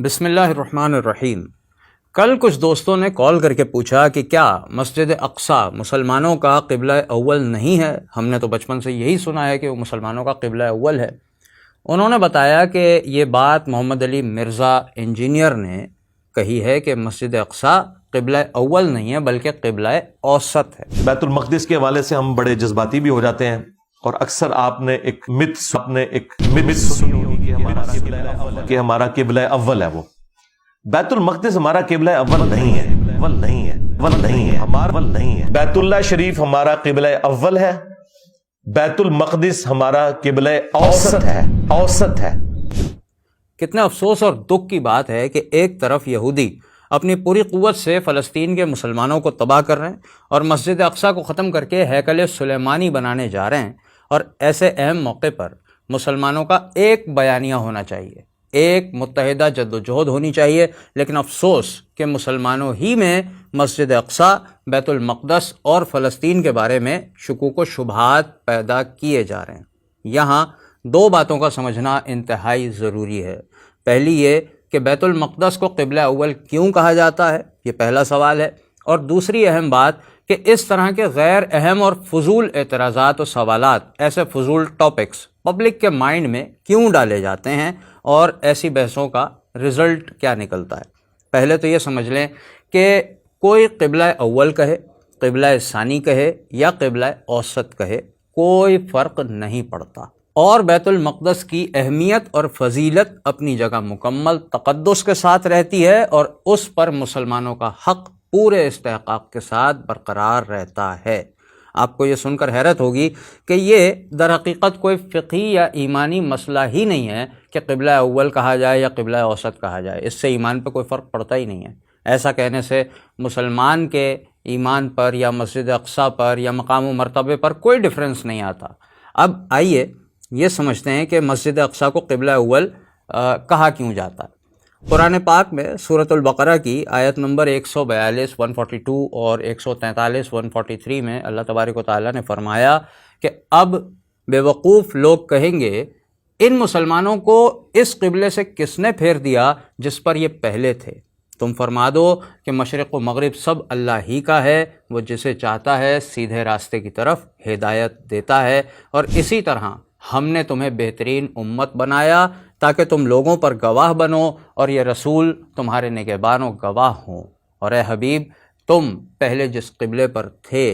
بسم اللہ الرحمن الرحیم۔ کل کچھ دوستوں نے کال کر کے پوچھا کہ کیا مسجد اقصیٰ مسلمانوں کا قبلہ اول نہیں ہے؟ ہم نے تو بچپن سے یہی سنا ہے کہ وہ مسلمانوں کا قبلہ اول ہے۔ انہوں نے بتایا کہ یہ بات محمد علی مرزا انجینئر نے کہی ہے کہ مسجد اقصیٰ قبلہ اول نہیں ہے بلکہ قبلہ اوسط ہے۔ بیت المقدس کے حوالے سے ہم بڑے جذباتی بھی ہو جاتے ہیں، اور اکثر آپ نے ایک مت سنی ہوگی کہ ہمارا قبلہ اول ہے۔ وہ بیت المقدس ہمارا قبلہ اول نہیں ہے، ہمارا اول نہیں ہے۔ بیت اللہ شریف ہمارا قبلہ اول ہے، بیت المقدس ہمارا قبلہ اوسط ہے۔ کتنے افسوس اور دکھ کی بات ہے کہ ایک طرف یہودی اپنی پوری قوت سے فلسطین کے مسلمانوں کو تباہ کر رہے ہیں اور مسجد اقصیٰ کو ختم کر کے ہیکل سلیمانی بنانے جا رہے ہیں، اور ایسے اہم موقع پر مسلمانوں کا ایک بیانیہ ہونا چاہیے، ایک متحدہ جدوجہد ہونی چاہیے، لیکن افسوس کہ مسلمانوں ہی میں مسجد اقصیٰ، بیت المقدس اور فلسطین کے بارے میں شکوک و شبہات پیدا کیے جا رہے ہیں۔ یہاں دو باتوں کا سمجھنا انتہائی ضروری ہے۔ پہلی یہ کہ بیت المقدس کو قبلہ اول کیوں کہا جاتا ہے، یہ پہلا سوال ہے، اور دوسری اہم بات کہ اس طرح کے غیر اہم اور فضول اعتراضات و سوالات، ایسے فضول ٹاپکس پبلک کے مائنڈ میں کیوں ڈالے جاتے ہیں اور ایسی بحثوں کا رزلٹ کیا نکلتا ہے۔ پہلے تو یہ سمجھ لیں کہ کوئی قبلہ اول کہے، قبلہ ثانی کہے یا قبلہ اوسط کہے، کوئی فرق نہیں پڑتا، اور بیت المقدس کی اہمیت اور فضیلت اپنی جگہ مکمل تقدس کے ساتھ رہتی ہے، اور اس پر مسلمانوں کا حق پورے استحقاق کے ساتھ برقرار رہتا ہے۔ آپ کو یہ سن کر حیرت ہوگی کہ یہ در حقیقت کوئی فقہی یا ایمانی مسئلہ ہی نہیں ہے کہ قبلہ اول کہا جائے یا قبلہ اوسط کہا جائے، اس سے ایمان پہ کوئی فرق پڑتا ہی نہیں ہے۔ ایسا کہنے سے مسلمان کے ایمان پر یا مسجد اقصیٰ پر یا مقام و مرتبے پر کوئی ڈفرینس نہیں آتا۔ اب آئیے یہ سمجھتے ہیں کہ مسجد اقصیٰ کو قبلہ اول کہا کیوں جاتا ہے۔ قرآن پاک میں سورۃ البقرہ کی آیت نمبر 142 142 اور 143 143 میں اللہ تبارک و تعالیٰ نے فرمایا کہ اب بے وقوف لوگ کہیں گے، ان مسلمانوں کو اس قبلے سے کس نے پھیر دیا جس پر یہ پہلے تھے؟ تم فرما دو کہ مشرق و مغرب سب اللہ ہی کا ہے، وہ جسے چاہتا ہے سیدھے راستے کی طرف ہدایت دیتا ہے، اور اسی طرح ہم نے تمہیں بہترین امت بنایا تاکہ تم لوگوں پر گواہ بنو اور یہ رسول تمہارے نگہبان و گواہ ہوں۔ اور اے حبیب، تم پہلے جس قبلے پر تھے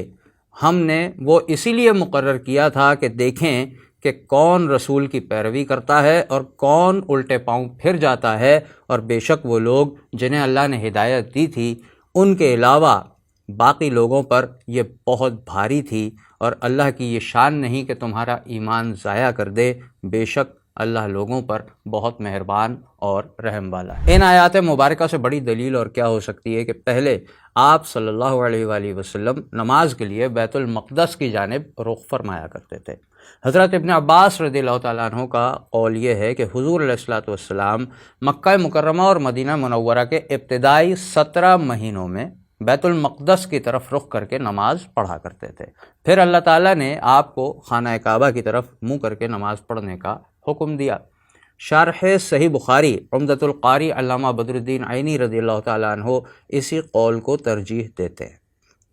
ہم نے وہ اسی لیے مقرر کیا تھا کہ دیکھیں کہ کون رسول کی پیروی کرتا ہے اور کون الٹے پاؤں پھر جاتا ہے، اور بے شک وہ لوگ جنہیں اللہ نے ہدایت دی تھی ان کے علاوہ باقی لوگوں پر یہ بہت بھاری تھی، اور اللہ کی یہ شان نہیں کہ تمہارا ایمان ضائع کر دے، بے شک اللہ لوگوں پر بہت مہربان اور رحم والا ہے۔ ان آیات مبارکہ سے بڑی دلیل اور کیا ہو سکتی ہے کہ پہلے آپ صلی اللہ علیہ وآلہ وسلم نماز کے لیے بیت المقدس کی جانب رخ فرمایا کرتے تھے۔ حضرت ابن عباس رضی اللہ تعالیٰ عنہ کا قول یہ ہے کہ حضور علیہ الصلوۃ والسلام مکہ مکرمہ اور مدینہ منورہ کے ابتدائی 17 مہینوں میں بیت المقدس کی طرف رخ کر کے نماز پڑھا کرتے تھے۔ پھر اللہ تعالیٰ نے آپ کو خانہ کعبہ کی طرف منہ کر کے نماز پڑھنے کا حکم دیا۔ شارح صحیح بخاری عمدۃ القاری علامہ بدر الدین عینی رضی اللہ تعالیٰ عنہ اسی قول کو ترجیح دیتے ہیں۔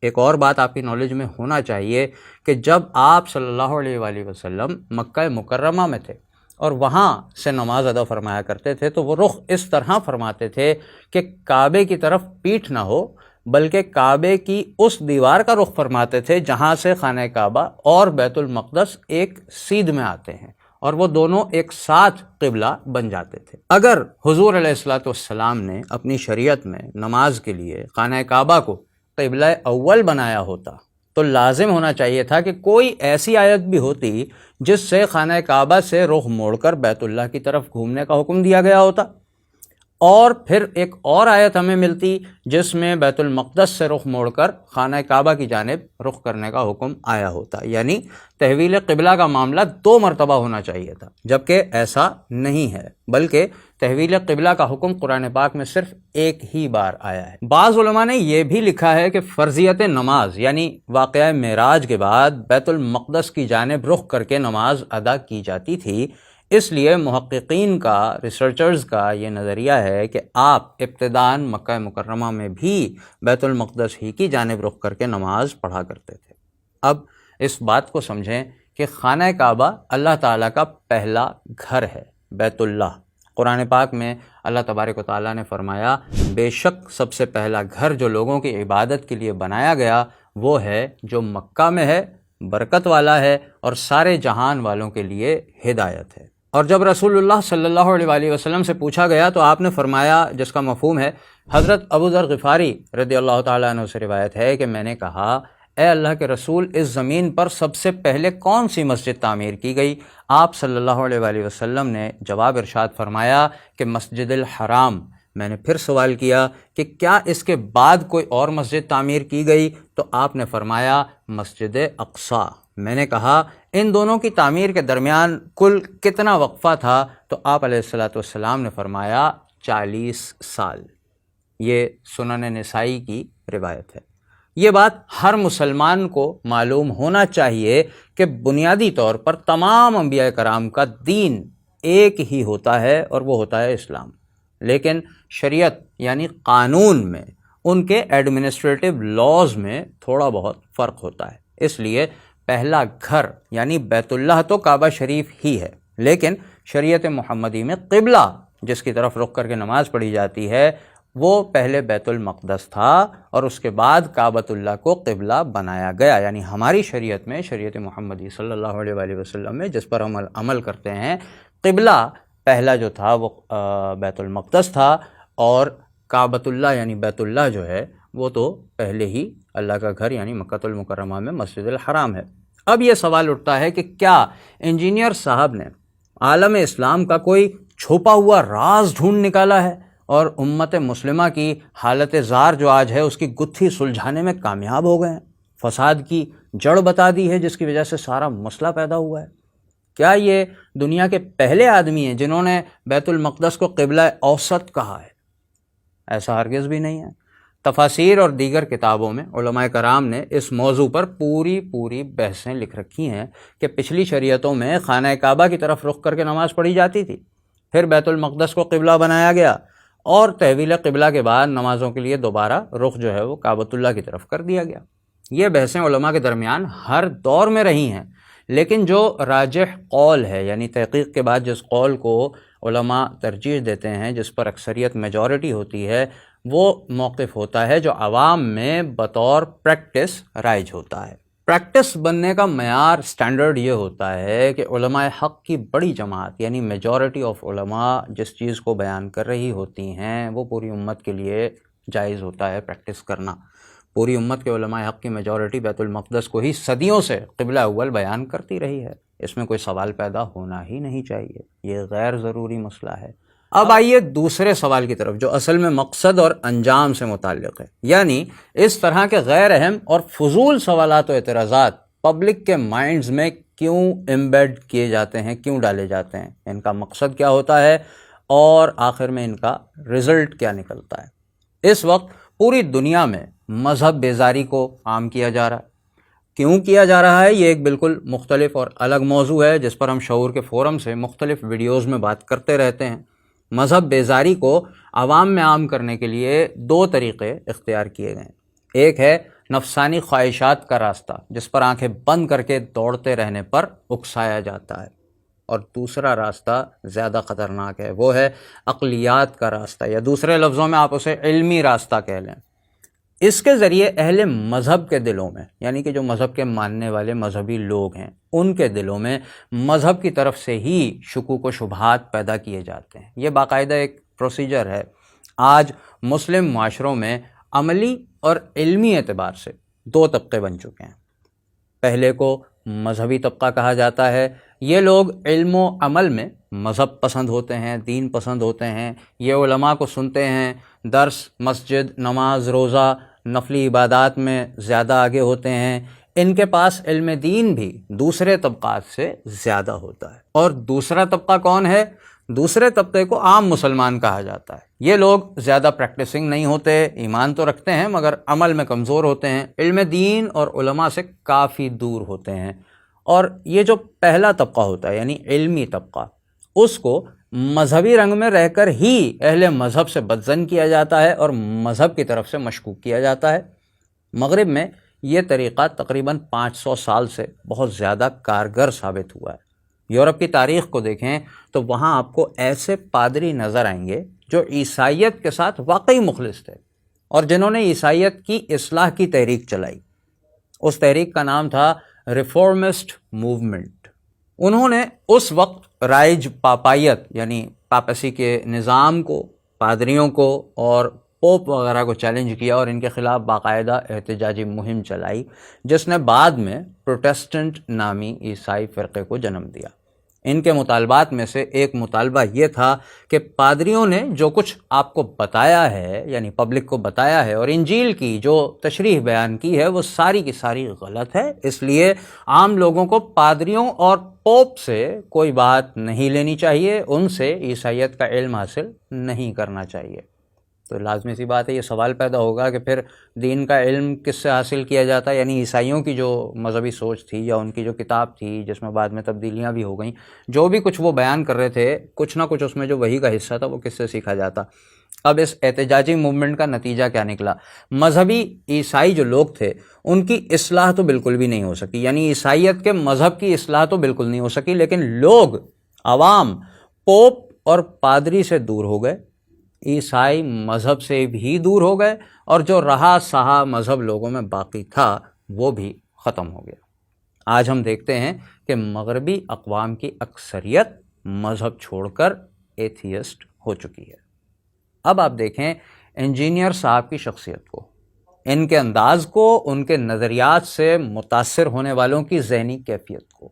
ایک اور بات آپ کی نالج میں ہونا چاہیے کہ جب آپ صلی اللہ علیہ وآلہ وسلم مکہ مکرمہ میں تھے اور وہاں سے نماز ادا فرمایا کرتے تھے تو وہ رخ اس طرح فرماتے تھے کہ کعبے کی طرف پیٹھ نہ ہو، بلکہ کعبے کی اس دیوار کا رخ فرماتے تھے جہاں سے خانہ کعبہ اور بیت المقدس ایک سیدھ میں آتے ہیں، اور وہ دونوں ایک ساتھ قبلہ بن جاتے تھے۔ اگر حضور علیہ الصلوۃ والسلام نے اپنی شریعت میں نماز کے لیے خانہ کعبہ کو قبلہ اول بنایا ہوتا تو لازم ہونا چاہیے تھا کہ کوئی ایسی آیت بھی ہوتی جس سے خانہ کعبہ سے رخ موڑ کر بیت اللہ کی طرف گھومنے کا حکم دیا گیا ہوتا، اور پھر ایک اور آیت ہمیں ملتی جس میں بیت المقدس سے رخ موڑ کر خانہ کعبہ کی جانب رخ کرنے کا حکم آیا ہوتا، یعنی تحویل قبلہ کا معاملہ 2 مرتبہ ہونا چاہیے تھا، جبکہ ایسا نہیں ہے، بلکہ تحویل قبلہ کا حکم قرآن پاک میں صرف ایک ہی بار آیا ہے۔ بعض علماء نے یہ بھی لکھا ہے کہ فرضیت نماز یعنی واقعہ معراج کے بعد بیت المقدس کی جانب رخ کر کے نماز ادا کی جاتی تھی، اس لیے محققین کا، ریسرچرز کا یہ نظریہ ہے کہ آپ ابتداً مکہ مکرمہ میں بھی بیت المقدس ہی کی جانب رخ کر کے نماز پڑھا کرتے تھے۔ اب اس بات کو سمجھیں کہ خانہ کعبہ اللہ تعالیٰ کا پہلا گھر ہے، بیت اللہ۔ قرآن پاک میں اللہ تبارک و تعالیٰ نے فرمایا، بے شک سب سے پہلا گھر جو لوگوں کی عبادت کے لیے بنایا گیا وہ ہے جو مکہ میں ہے، برکت والا ہے اور سارے جہان والوں کے لیے ہدایت ہے۔ اور جب رسول اللہ صلی اللہ علیہ وآلہ وسلم سے پوچھا گیا تو آپ نے فرمایا، جس کا مفہوم ہے، حضرت ابو ذر غفاری رضی اللہ تعالیٰ عنہ سے روایت ہے کہ میں نے کہا، اے اللہ کے رسول، اس زمین پر سب سے پہلے کون سی مسجد تعمیر کی گئی؟ آپ صلی اللہ علیہ وآلہ وسلم نے جواب ارشاد فرمایا کہ مسجد الحرام۔ میں نے پھر سوال کیا کہ کیا اس کے بعد کوئی اور مسجد تعمیر کی گئی؟ تو آپ نے فرمایا مسجد اقصیٰ۔ میں نے کہا ان دونوں کی تعمیر کے درمیان کل کتنا وقفہ تھا؟ تو آپ علیہ السلام نے فرمایا 40 سال۔ یہ سنن نسائی کی روایت ہے۔ یہ بات ہر مسلمان کو معلوم ہونا چاہیے کہ بنیادی طور پر تمام انبیاء کرام کا دین ایک ہی ہوتا ہے اور وہ ہوتا ہے اسلام، لیکن شریعت یعنی قانون میں، ان کے ایڈمنسٹریٹو لاز میں تھوڑا بہت فرق ہوتا ہے۔ اس لیے پہلا گھر یعنی بیت اللہ تو کعبہ شریف ہی ہے، لیکن شریعت محمدی میں قبلہ جس کی طرف رخ کر کے نماز پڑھی جاتی ہے وہ پہلے بیت المقدس تھا اور اس کے بعد کعبۃ اللہ کو قبلہ بنایا گیا۔ یعنی ہماری شریعت میں، شریعت محمدی صلی اللہ علیہ وآلہ وسلم میں جس پر ہم عمل کرتے ہیں، قبلہ پہلا جو تھا وہ بیت المقدس تھا، اور کعبۃ اللہ یعنی بیت اللہ جو ہے وہ تو پہلے ہی اللہ کا گھر یعنی مکہ المکرمہ میں مسجد الحرام ہے۔ اب یہ سوال اٹھتا ہے کہ کیا انجینئر صاحب نے عالم اسلام کا کوئی چھپا ہوا راز ڈھونڈ نکالا ہے اور امت مسلمہ کی حالت زار جو آج ہے اس کی گتھی سلجھانے میں کامیاب ہو گئے ہیں، فساد کی جڑ بتا دی ہے جس کی وجہ سے سارا مسئلہ پیدا ہوا ہے؟ کیا یہ دنیا کے پہلے آدمی ہیں جنہوں نے بیت المقدس کو قبلہ اوسط کہا ہے؟ ایسا ہرگز بھی نہیں ہے۔ تفاسیر اور دیگر کتابوں میں علماء کرام نے اس موضوع پر پوری بحثیں لکھ رکھی ہیں کہ پچھلی شریعتوں میں خانہ کعبہ کی طرف رخ کر کے نماز پڑھی جاتی تھی، پھر بیت المقدس کو قبلہ بنایا گیا اور تحویل قبلہ کے بعد نمازوں کے لیے دوبارہ رخ جو ہے وہ کعبۃ اللہ کی طرف کر دیا گیا۔ یہ بحثیں علماء کے درمیان ہر دور میں رہی ہیں، لیکن جو راجح قول ہے یعنی تحقیق کے بعد جس قول کو علماء ترجیح دیتے ہیں، جس پر اکثریت میجورٹی ہوتی ہے، وہ موقف ہوتا ہے جو عوام میں بطور پریکٹس رائج ہوتا ہے۔ پریکٹس بننے کا معیار سٹینڈرڈ یہ ہوتا ہے کہ علماء حق کی بڑی جماعت یعنی میجورٹی آف علماء جس چیز کو بیان کر رہی ہوتی ہیں وہ پوری امت کے لیے جائز ہوتا ہے پریکٹس کرنا۔ پوری امت کے علماء حق کی میجورٹی بیت المقدس کو ہی صدیوں سے قبلہ اول بیان کرتی رہی ہے، اس میں کوئی سوال پیدا ہونا ہی نہیں چاہیے، یہ غیر ضروری مسئلہ ہے۔ اب آئیے دوسرے سوال کی طرف جو اصل میں مقصد اور انجام سے متعلق ہے، یعنی اس طرح کے غیر اہم اور فضول سوالات و اعتراضات پبلک کے مائنڈز میں کیوں ایمبیڈ کیے جاتے ہیں، کیوں ڈالے جاتے ہیں، ان کا مقصد کیا ہوتا ہے اور آخر میں ان کا رزلٹ کیا نکلتا ہے۔ اس وقت پوری دنیا میں مذہب بیزاری کو عام کیا جا رہا ہے۔ کیوں کیا جا رہا ہے یہ ایک بالکل مختلف اور الگ موضوع ہے جس پر ہم شعور کے فورم سے مختلف ویڈیوز میں بات کرتے رہتے ہیں۔ مذہب بیزاری کو عوام میں عام کرنے کے لیے دو طریقے اختیار کیے گئے ہیں۔ ایک ہے نفسانی خواہشات کا راستہ جس پر آنکھیں بند کر کے دوڑتے رہنے پر اکسایا جاتا ہے، اور دوسرا راستہ زیادہ خطرناک ہے، وہ ہے عقلیات کا راستہ، یا دوسرے لفظوں میں آپ اسے علمی راستہ کہہ لیں۔ اس کے ذریعے اہل مذہب کے دلوں میں یعنی کہ جو مذہب کے ماننے والے مذہبی لوگ ہیں ان کے دلوں میں مذہب کی طرف سے ہی شکوک و شبہات پیدا کیے جاتے ہیں۔ یہ باقاعدہ ایک پروسیجر ہے۔ آج مسلم معاشروں میں عملی اور علمی اعتبار سے دو طبقے بن چکے ہیں۔ پہلے کو مذہبی طبقہ کہا جاتا ہے، یہ لوگ علم و عمل میں مذہب پسند ہوتے ہیں، دین پسند ہوتے ہیں، یہ علماء کو سنتے ہیں، درس، مسجد، نماز، روزہ، نفلی عبادات میں زیادہ آگے ہوتے ہیں۔ ان کے پاس علم دین بھی دوسرے طبقات سے زیادہ ہوتا ہے۔ اور دوسرا طبقہ کون ہے؟ دوسرے طبقے کو عام مسلمان کہا جاتا ہے۔ یہ لوگ زیادہ پریکٹسنگ نہیں ہوتے، ایمان تو رکھتے ہیں مگر عمل میں کمزور ہوتے ہیں، علم دین اور علماء سے کافی دور ہوتے ہیں۔ اور یہ جو پہلا طبقہ ہوتا ہے یعنی علمی طبقہ، اس کو مذہبی رنگ میں رہ کر ہی اہل مذہب سے بدظن کیا جاتا ہے اور مذہب کی طرف سے مشکوک کیا جاتا ہے۔ مغرب میں یہ طریقہ تقریباً 500 سال سے بہت زیادہ کارگر ثابت ہوا ہے۔ یورپ کی تاریخ کو دیکھیں تو وہاں آپ کو ایسے پادری نظر آئیں گے جو عیسائیت کے ساتھ واقعی مخلص تھے اور جنہوں نے عیسائیت کی اصلاح کی تحریک چلائی۔ اس تحریک کا نام تھا ریفارمسٹ موومنٹ۔ انہوں نے اس وقت رائج پاپائیت یعنی پاپسی کے نظام کو، پادریوں کو اور پوپ وغیرہ کو چیلنج کیا اور ان کے خلاف باقاعدہ احتجاجی مہم چلائی، جس نے بعد میں پروٹیسٹنٹ نامی عیسائی فرقے کو جنم دیا۔ ان کے مطالبات میں سے ایک مطالبہ یہ تھا کہ پادریوں نے جو کچھ آپ کو بتایا ہے، یعنی پبلک کو بتایا ہے، اور انجیل کی جو تشریح بیان کی ہے وہ ساری کی ساری غلط ہے، اس لیے عام لوگوں کو پادریوں اور پوپ سے کوئی بات نہیں لینی چاہیے، ان سے عیسائیت کا علم حاصل نہیں کرنا چاہیے۔ تو لازمی سی بات ہے، یہ سوال پیدا ہوگا کہ پھر دین کا علم کس سے حاصل کیا جاتا ہے؟ یعنی عیسائیوں کی جو مذہبی سوچ تھی یا ان کی جو کتاب تھی جس میں بعد میں تبدیلیاں بھی ہو گئیں، جو بھی کچھ وہ بیان کر رہے تھے، کچھ نہ کچھ اس میں جو وحی کا حصہ تھا وہ کس سے سیکھا جاتا؟ اب اس احتجاجی موومنٹ کا نتیجہ کیا نکلا؟ مذہبی عیسائی جو لوگ تھے ان کی اصلاح تو بالکل بھی نہیں ہو سکی، یعنی عیسائیت کے مذہب کی اصلاح تو بالکل نہیں ہو سکی، لیکن لوگ، عوام، پوپ اور پادری سے دور ہو گئے، عیسائی مذہب سے بھی دور ہو گئے، اور جو رہا سہا مذہب لوگوں میں باقی تھا وہ بھی ختم ہو گیا۔ آج ہم دیکھتے ہیں کہ مغربی اقوام کی اکثریت مذہب چھوڑ کر ایتھیسٹ ہو چکی ہے۔ اب آپ دیکھیں انجینئر صاحب کی شخصیت کو، ان کے انداز کو، ان کے نظریات سے متاثر ہونے والوں کی ذہنی کیفیت کو۔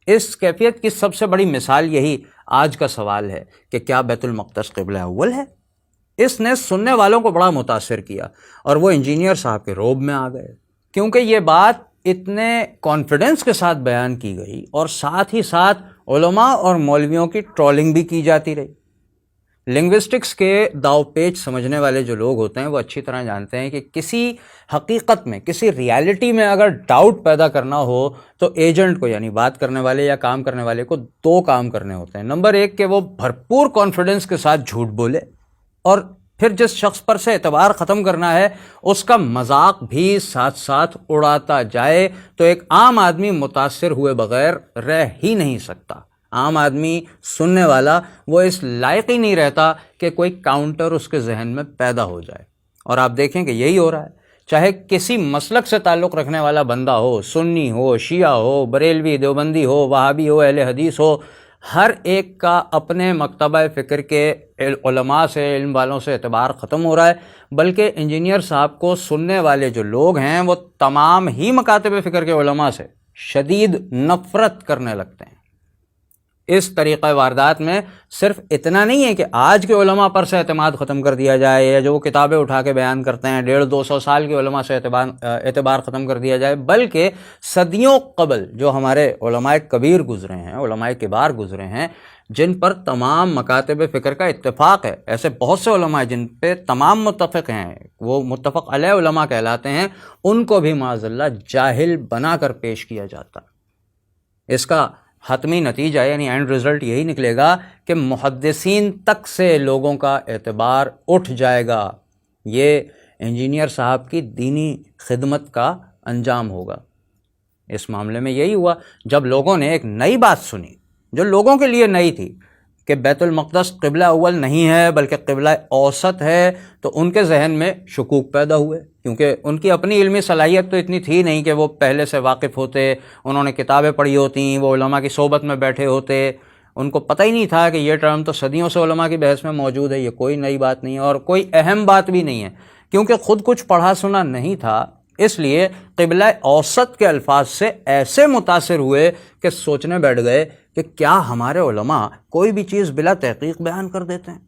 اس کیفیت کی سب سے بڑی مثال یہی آج کا سوال ہے کہ کیا بیت المقدس قبلہ اول ہے؟ اس نے سننے والوں کو بڑا متاثر کیا اور وہ انجینئر صاحب کے روب میں آ گئے، کیونکہ یہ بات اتنے کانفیڈنس کے ساتھ بیان کی گئی اور ساتھ ہی ساتھ علماء اور مولویوں کی ٹرولنگ بھی کی جاتی رہی۔ لنگوسٹکس کے داو پیچ سمجھنے والے جو لوگ ہوتے ہیں وہ اچھی طرح جانتے ہیں کہ کسی حقیقت میں، کسی ریالٹی میں اگر ڈاؤٹ پیدا کرنا ہو تو ایجنٹ کو، یعنی بات کرنے والے یا کام کرنے والے کو، دو کام کرنے ہوتے ہیں۔ نمبر ایک کہ وہ بھرپور کانفیڈنس کے ساتھ جھوٹ بولے، اور پھر جس شخص پر سے اعتبار ختم کرنا ہے اس کا مذاق بھی ساتھ ساتھ اڑاتا جائے، تو ایک عام آدمی متاثر ہوئے بغیر رہ ہی نہیں سکتا۔ عام آدمی سننے والا وہ اس لائق ہی نہیں رہتا کہ کوئی کاؤنٹر اس کے ذہن میں پیدا ہو جائے، اور آپ دیکھیں کہ یہی ہو رہا ہے۔ چاہے کسی مسلک سے تعلق رکھنے والا بندہ ہو، سنی ہو، شیعہ ہو، بریلوی، دیوبندی ہو، وہابی ہو، اہل حدیث ہو، ہر ایک کا اپنے مکتبہ فکر کے علماء سے، علم والوں سے اعتبار ختم ہو رہا ہے، بلکہ انجینئر صاحب کو سننے والے جو لوگ ہیں وہ تمام ہی مکاتب فکر کے علماء سے شدید نفرت کرنے لگتے ہیں۔ اس طریقہ واردات میں صرف اتنا نہیں ہے کہ آج کے علماء پر سے اعتماد ختم کر دیا جائے یا جو وہ کتابیں اٹھا کے بیان کرتے ہیں 150-200 سال کے علماء سے اعتبار ختم کر دیا جائے، بلکہ صدیوں قبل جو ہمارے علماء کبیر گزرے ہیں، علماء کبار گزرے ہیں، جن پر تمام مکاتب فکر کا اتفاق ہے، ایسے بہت سے علماء جن پہ تمام متفق ہیں، وہ متفق علیہ علماء کہلاتے ہیں، ان کو بھی معاذ اللہ جاہل بنا کر پیش کیا جاتا۔ اس کا حتمی نتیجہ یعنی اینڈ رزلٹ یہی نکلے گا کہ محدثین تک سے لوگوں کا اعتبار اٹھ جائے گا۔ یہ انجینئر صاحب کی دینی خدمت کا انجام ہوگا۔ اس معاملے میں یہی ہوا جب لوگوں نے ایک نئی بات سنی جو لوگوں کے لیے نئی تھی کہ بیت المقدس قبلہ اول نہیں ہے بلکہ قبلہ اوسط ہے، تو ان کے ذہن میں شکوک پیدا ہوئے، کیونکہ ان کی اپنی علمی صلاحیت تو اتنی تھی نہیں کہ وہ پہلے سے واقف ہوتے، انہوں نے کتابیں پڑھی ہوتیں، وہ علماء کی صحبت میں بیٹھے ہوتے، ان کو پتہ ہی نہیں تھا کہ یہ ٹرم تو صدیوں سے علماء کی بحث میں موجود ہے، یہ کوئی نئی بات نہیں ہے اور کوئی اہم بات بھی نہیں ہے۔ کیونکہ خود کچھ پڑھا سنا نہیں تھا، اس لیے قبلہ اوسط کے الفاظ سے ایسے متاثر ہوئے کہ سوچنے بیٹھ گئے کہ کیا ہمارے علماء کوئی بھی چیز بلا تحقیق بیان کر دیتے ہیں؟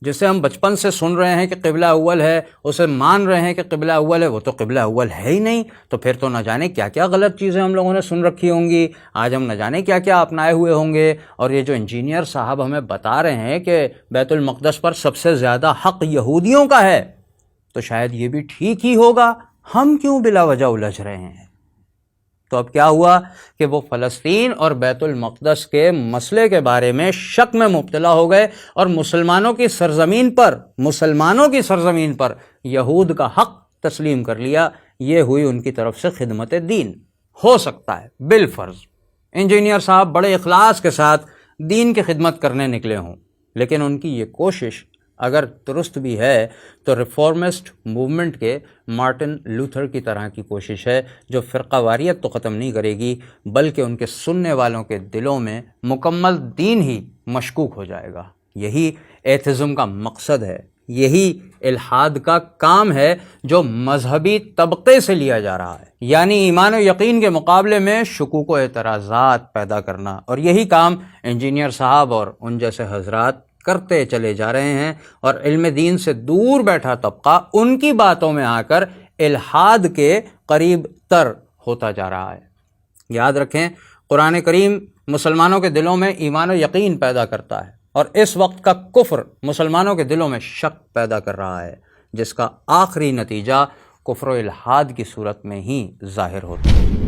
جسے ہم بچپن سے سن رہے ہیں کہ قبلہ اول ہے، اسے مان رہے ہیں کہ قبلہ اول ہے، وہ تو قبلہ اول ہے ہی نہیں، تو پھر تو نہ جانے کیا کیا غلط چیزیں ہم لوگوں نے سن رکھی ہوں گی، آج ہم نہ جانے کیا کیا اپنائے ہوئے ہوں گے۔ اور یہ جو انجینئر صاحب ہمیں بتا رہے ہیں کہ بیت المقدس پر سب سے زیادہ حق یہودیوں کا ہے، تو شاید یہ بھی ٹھیک ہی ہوگا، ہم کیوں بلا وجہ الجھ رہے ہیں؟ تو اب کیا ہوا کہ وہ فلسطین اور بیت المقدس کے مسئلے کے بارے میں شک میں مبتلا ہو گئے اور مسلمانوں کی سرزمین پر یہود کا حق تسلیم کر لیا۔ یہ ہوئی ان کی طرف سے خدمت دین۔ ہو سکتا ہے بالفرض انجینئر صاحب بڑے اخلاص کے ساتھ دین کی خدمت کرنے نکلے ہوں، لیکن ان کی یہ کوشش اگر درست بھی ہے تو ریفارمسٹ موومنٹ کے مارٹن لوتھر کی طرح کی کوشش ہے، جو فرقہ واریت تو ختم نہیں کرے گی بلکہ ان کے سننے والوں کے دلوں میں مکمل دین ہی مشکوک ہو جائے گا۔ یہی ایتھزم کا مقصد ہے، یہی الحاد کا کام ہے جو مذہبی طبقے سے لیا جا رہا ہے، یعنی ایمان و یقین کے مقابلے میں شکوک و اعتراضات پیدا کرنا، اور یہی کام انجینئر صاحب اور ان جیسے حضرات کرتے چلے جا رہے ہیں، اور علم دین سے دور بیٹھا طبقہ ان کی باتوں میں آ کر الحاد کے قریب تر ہوتا جا رہا ہے۔ یاد رکھیں قرآن کریم مسلمانوں کے دلوں میں ایمان و یقین پیدا کرتا ہے، اور اس وقت کا کفر مسلمانوں کے دلوں میں شک پیدا کر رہا ہے، جس کا آخری نتیجہ کفر و الحاد کی صورت میں ہی ظاہر ہوتا ہے۔